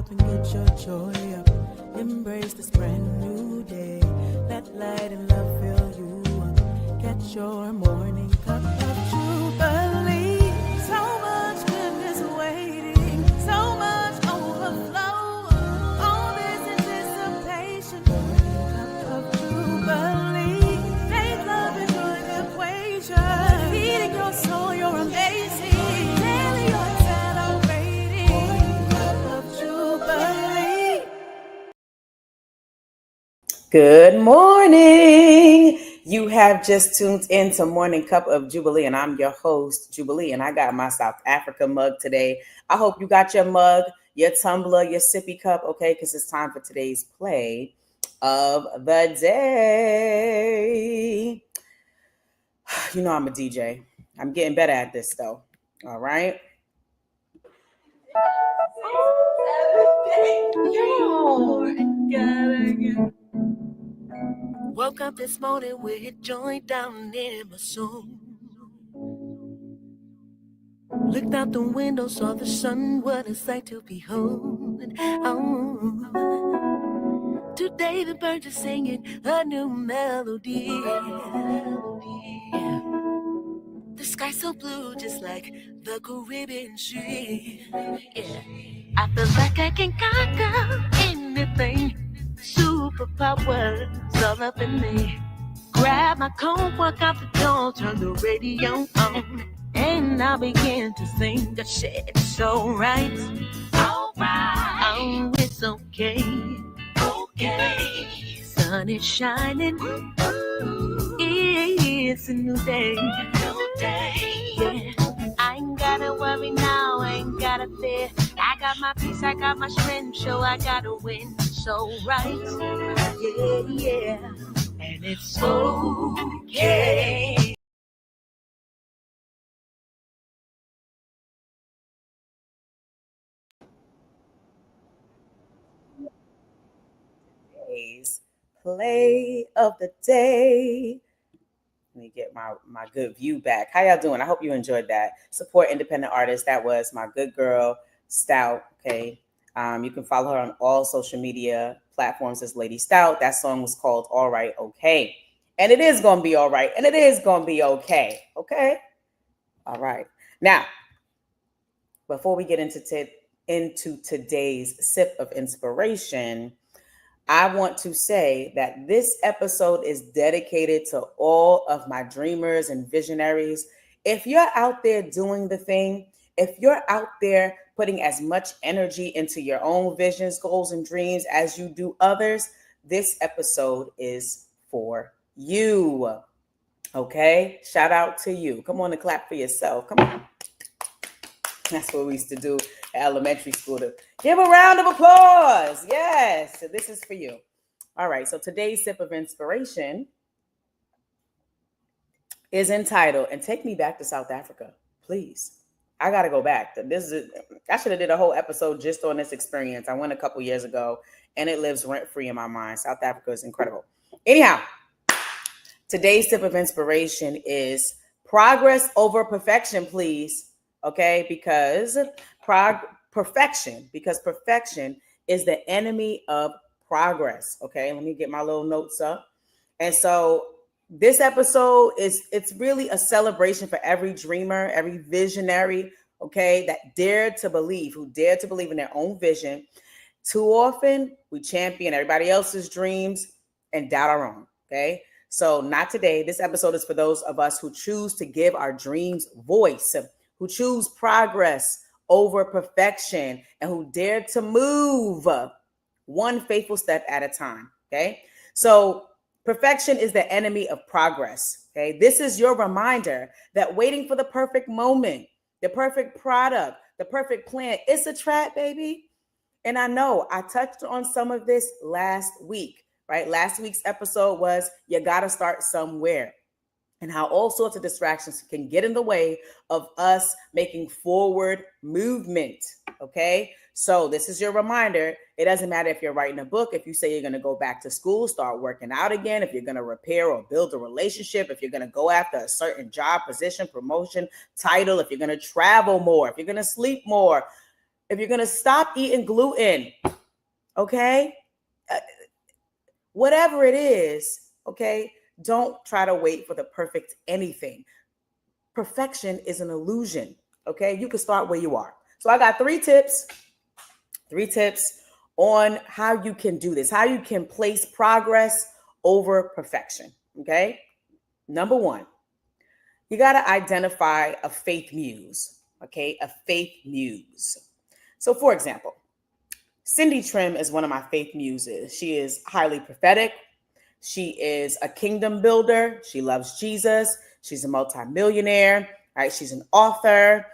up and get your joy up. Embrace this brand new day. Let light and love fill you up. Get your morning cup of Jubilee. So much goodness waiting, so much overflow. All this anticipation. Morning cup of Jubilee. Faith, love, and joy, the equation. Feeding your soul, you're amazing. Daily you're celebrating. Morning cup of Jubilee. Good morning. You have just tuned in to Morning Cup of Jubilee, and I'm your host, Jubilee, and I got my South Africa mug today. I hope you got your mug, your tumbler, your sippy cup, okay, because it's time for today's play of the day. You know I'm a DJ. I'm getting better at this, though. All right? Woke up this morning with a joint down in my soul. Looked out the window, saw the sun, what a sight to behold. Oh, today the birds are singing a new melody. The sky so blue, just like the Caribbean Sea. Yeah, I feel like I can conquer anything. Superpowers all up in me. Grab my coat, walk out the door, turn the radio on, and I begin to sing. I said it's alright, alright. Oh, it's okay, okay. Sun is shining, it's a new day, yeah. I ain't gotta worry now, I ain't gotta fear. I got my peace, I got my strength, so I gotta win. So right, yeah, yeah, and it's okay. Today's play of the day. Let me get my good view back. How y'all doing? I hope you enjoyed that. Support independent artists. That was my good girl, Stout, okay? You can follow her on all social media platforms as Lady Stout. That song was called All Right, Okay. And it is going to be all right. And it is going to be okay. Okay? All right. Now, before we get into today's sip of inspiration, I want to say that this episode is dedicated to all of my dreamers and visionaries. If you're out there doing the thing, if you're out there putting as much energy into your own visions, goals, and dreams as you do others, this episode is for you. Okay? Shout out to you. Come on and clap for yourself. Come on. That's what we used to do at elementary school, to give a round of applause. Yes, so this is for you. All right, so today's sip of inspiration is entitled, and take me back to South Africa, please. I got to go back. I should have did a whole episode just on this experience. I went a couple years ago, and it lives rent-free in my mind. South Africa is incredible. Anyhow, today's sip of inspiration is progress over perfection, please. Okay, because perfection is the enemy of progress. Okay, let me get my little notes up. And so this episode it's really a celebration for every dreamer, every visionary, okay, who dared to believe in their own vision. Too often we champion everybody else's dreams and doubt our own. Okay, so not today. This episode is for those of us who choose to give our dreams voice, who choose progress over perfection, and who dare to move one faithful step at a time, okay? So perfection is the enemy of progress, okay? This is your reminder that waiting for the perfect moment, the perfect product, the perfect plan, it's a trap, baby. And I know I touched on some of this last week, right? Last week's episode was you got to start somewhere, and how all sorts of distractions can get in the way of us making forward movement, okay? So this is your reminder. It doesn't matter if you're writing a book, if you say you're going to go back to school, start working out again, if you're going to repair or build a relationship, if you're going to go after a certain job, position, promotion, title, if you're going to travel more, if you're going to sleep more, if you're going to stop eating gluten, okay, whatever it is, okay, don't try to wait for the perfect anything. Perfection is an illusion, okay? You can start where you are. So I got three tips on how you can do this, how you can place progress over perfection, okay? Number one, you got to identify a faith muse, okay? A faith muse. So for example, Cindy Trim is one of my faith muses. She is highly prophetic. She is a kingdom builder. She loves Jesus. She's a multimillionaire, right? She's an author,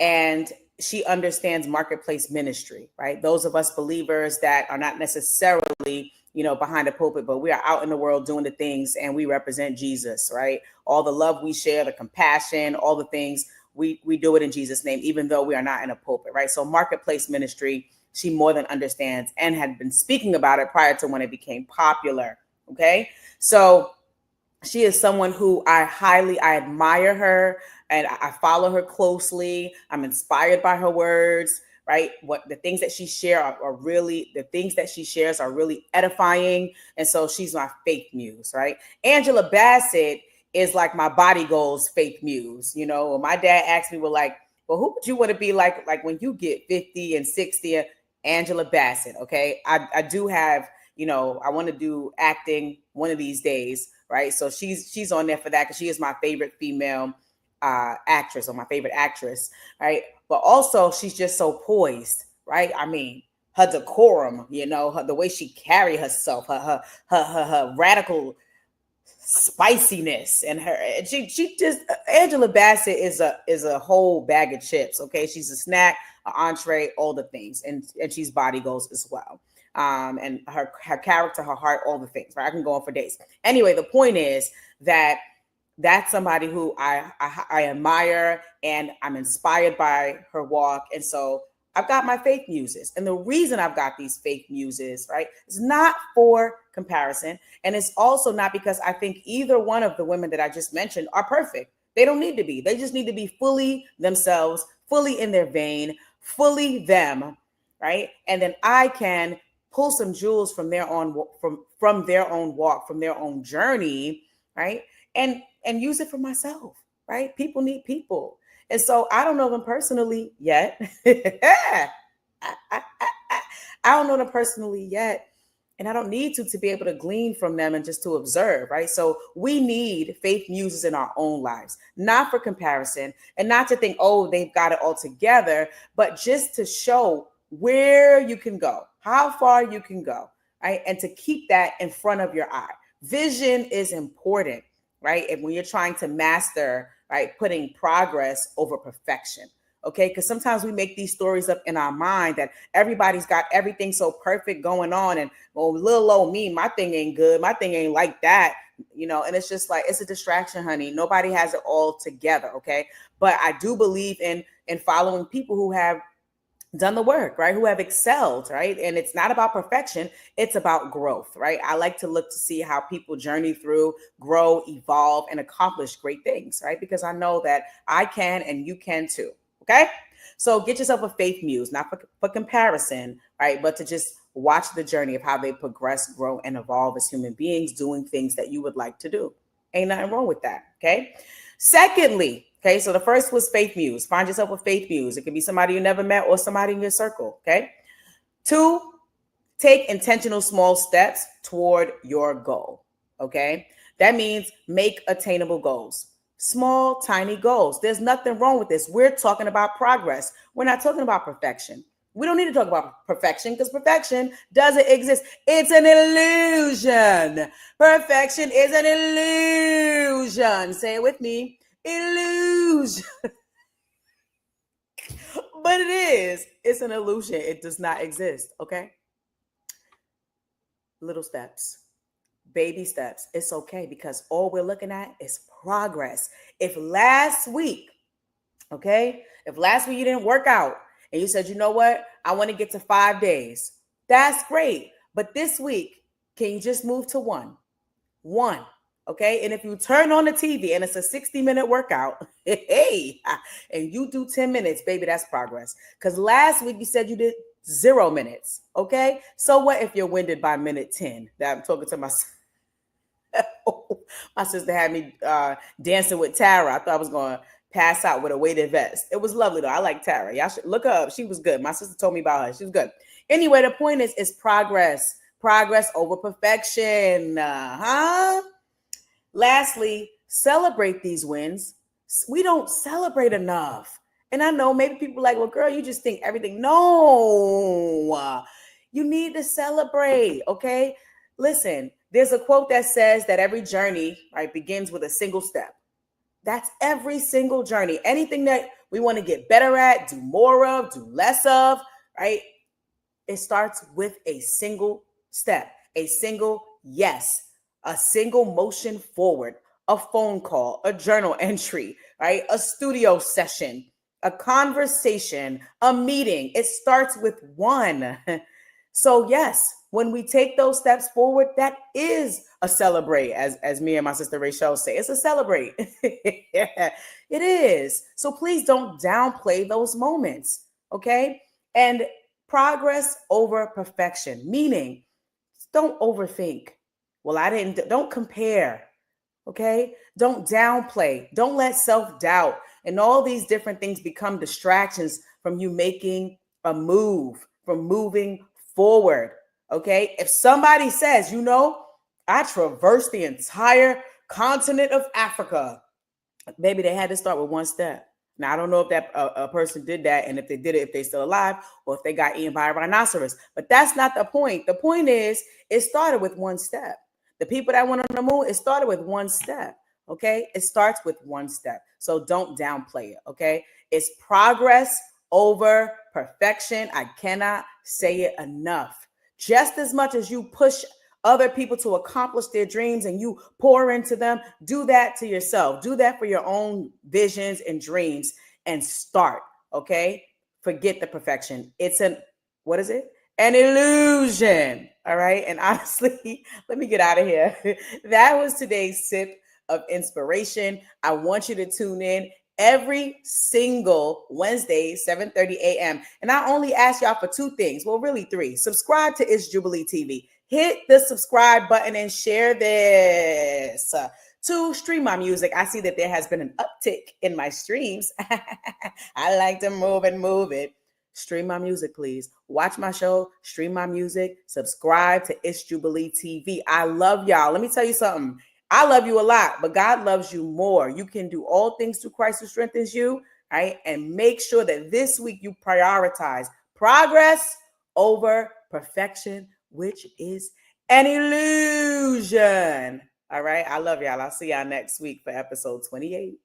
and she understands marketplace ministry, right? Those of us believers that are not necessarily, behind the pulpit, but we are out in the world doing the things, and we represent Jesus, right? All the love we share, the compassion, all the things, we do it in Jesus' name, even though we are not in a pulpit, right? So marketplace ministry, she more than understands and had been speaking about it prior to when it became popular. Okay. So she is someone who I admire her, and I follow her closely. I'm inspired by her words, right? The things that she shares are really edifying. And so she's my faith muse, right? Angela Bassett is like my body goals faith muse. When my dad asked me, well, who would you want to be like when you get 50 and 60? Angela Bassett. Okay. I do have, I want to do acting one of these days, right? So she's on there for that because she is my favorite female actress, or my favorite actress, right? But also she's just so poised, right? I mean, her decorum, the way she carry herself, her radical spiciness, and she just, Angela Bassett is a whole bag of chips. Okay, she's a snack, an entree, all the things, and she's body goals as well. And her character, her heart, all the things, right? I can go on for days. Anyway, the point is that that's somebody who I admire, and I'm inspired by her walk. And so I've got my faith muses. And the reason I've got these faith muses, right, is not for comparison. And it's also not because I think either one of the women that I just mentioned are perfect. They don't need to be. They just need to be fully themselves, fully in their vein, fully them, right? And then I can pull some jewels from their own from their own walk, from their own journey, right? And use it for myself, right? People need people. And so I don't know them personally yet. I don't know them personally yet. And I don't need to be able to glean from them and just to observe, right? So we need faith muses in our own lives, not for comparison, and not to think, oh, they've got it all together, but just to show where you can go, how far you can go, right? And to keep that in front of your eye. Vision is important, right? And when you're trying to master, right, putting progress over perfection. Okay, because sometimes we make these stories up in our mind that everybody's got everything so perfect going on, and little old me, my thing ain't good, my thing ain't like that, and it's just like, it's a distraction, honey. Nobody has it all together. Okay, but I do believe in following people who have done the work, right? Who have excelled, right? And it's not about perfection, it's about growth, right? I like to look to see how people journey through, grow, evolve, and accomplish great things, right? Because I know that I can and you can too. Okay, so get yourself a faith muse, not for comparison, right? But to just watch the journey of how they progress, grow, and evolve as human beings, doing things that you would like to do. Ain't nothing wrong with that. Okay. Secondly, okay, so the first was faith muse. Find yourself a faith muse. It could be somebody you never met or somebody in your circle. Okay. 2, take intentional small steps toward your goal. Okay. That means make attainable goals. Small, tiny goals. There's nothing wrong with this. We're talking about progress. We're not talking about perfection. We don't need to talk about perfection because perfection doesn't exist. It's an illusion. Perfection is an illusion. Say it with me. Illusion. But it is. It's an illusion. It does not exist. Okay? Little steps. Baby steps. It's okay because all we're looking at is progress. If last week you didn't work out and you said, you know what, I want to get to 5 days, that's great. But this week, can you just move to one? Okay. And if you turn on the TV and it's a 60-minute workout, hey, and you do 10 minutes, baby, that's progress. Because last week you said you did 0 minutes. Okay. So what if you're winded by minute 10? That I'm talking to myself. My sister had me dancing with Tara. I thought I was going to pass out with a weighted vest. It was lovely though. I like Tara. Y'all should look her up. She was good. My sister told me about her. She was good. Anyway, the point is progress. Progress over perfection. Lastly, celebrate these wins. We don't celebrate enough. And I know maybe people are like, well, girl, you just think everything. No, you need to celebrate. Okay. Listen, there's a quote that says that every journey, right, begins with a single step. That's every single journey. Anything that we want to get better at, do more of, do less of, right? It starts with a single step, a single yes, a single motion forward, a phone call, a journal entry, right? A studio session, a conversation, a meeting. It starts with one. So yes, when we take those steps forward, that is a celebrate, as me and my sister Rachel say. It's a celebrate. It is. So please don't downplay those moments, okay? And progress over perfection, meaning don't overthink. Well, don't compare, okay? Don't downplay. Don't let self-doubt and all these different things become distractions from you making a move, from moving forward, okay? If somebody says, I traversed the entire continent of Africa, maybe they had to start with one step. Now, I don't know if that a person did that, and if they did it, if they're still alive, or if they got eaten by a rhinoceros. But that's not the point. The point is, it started with one step. The people that went on the moon, it started with one step. Okay? It starts with one step. So don't downplay it. Okay? It's progress over perfection. I cannot say it enough. Just as much as you push other people to accomplish their dreams and you pour into them, do that to yourself. Do that for your own visions and dreams and start, okay? Forget the perfection. It's an illusion, all right? And honestly, let me get out of here. That was today's sip of inspiration. I want you to tune in every single Wednesday, 7:30 a.m. And I only ask y'all for 2 things. Well, really 3. Subscribe to It's Jubilee TV. Hit the subscribe button and share this. To stream my music, I see that there has been an uptick in my streams. I like to move it. Stream my music, please. Watch my show, stream my music, subscribe to It's Jubilee TV. I love y'all. Let me tell you something. I love you a lot, but God loves you more. You can do all things through Christ who strengthens you, right? And make sure that this week you prioritize progress over perfection, which is an illusion. All right. I love y'all. I'll see y'all next week for episode 28.